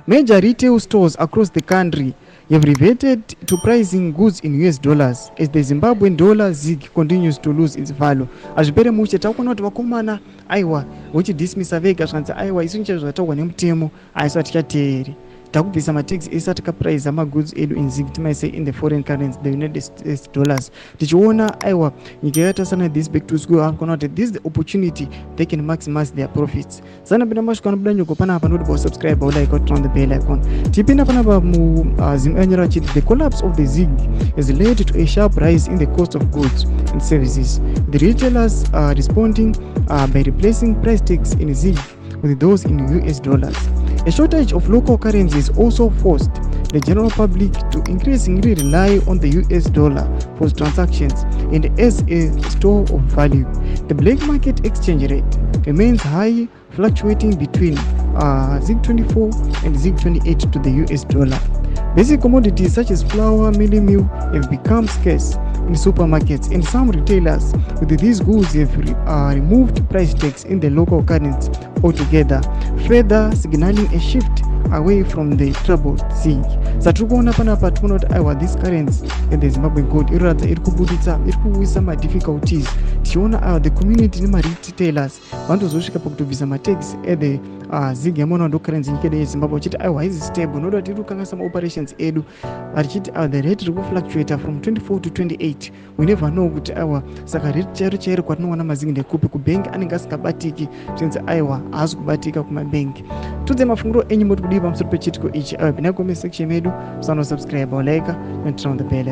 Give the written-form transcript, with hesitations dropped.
Major retail stores across the country have reverted to pricing goods in US dollars as the Zimbabwean dollar ZiG continues to lose its value. Azvipere mushe takuona kuti vakomana aiwa vochidhismisa vega zvikanzi aiwa isu nechezvataurwa nemutemo aisu hatichateeri takubvisa matax ese atikapriza magoods edu in ZiG timaise in the foreign currency the United States dollars tichiona aiwa nyika yakatasana this back to school akuona kuti this is the opportunity they can maximize their profits. Sana pina mashuka anobuda nyoko panapa noti subscribe like turn on the bell icon. Tipinda panapa mu zimanyira chiti the collapse of the ZiG has led to a sharp rise in the cost of goods and services. The retailers are responding by replacing price tags in ZiG with those in US dollars. A shortage of local currencies also forced the general public to increasingly rely on the US dollar for transactions and as a store of value. The black market exchange rate remains high, fluctuating between ZiG24 and ZiG28 to the US dollar. Basic commodities such as flour, mealie meal have become scarce in supermarkets, and some retailers with these goods have removed price tags in the local currency altogether, further signaling a shift away from the troubled ZiG. Satiri kuona panapa tikuona kuti aiwa this currency and the Zimbabwean gold inoratidza iri kubuditsa iri kuwisa madifficulties. Tichiona the community nemaretailers vanotozosvika pakutobvisa matax at the ZiG yamaona ndo currency nyika yedu yeZimbabwe chiti aiwa haizi stable noda kuti iri kukanganisa maoperations edu arichiti the rate iri kufluctuate from 24 to 28. We never know kuti aiwa saka rate chairo kwatinoona maZiG ndekupi kubank anenge asingabatiki zvinzi aiwa haasi kubatika kumabank. Tudze mafunguro enyu moti kudii pamusoro pechitiko ichi. Aiwa pinda comment section medu, subscribe or like and turn on the bell.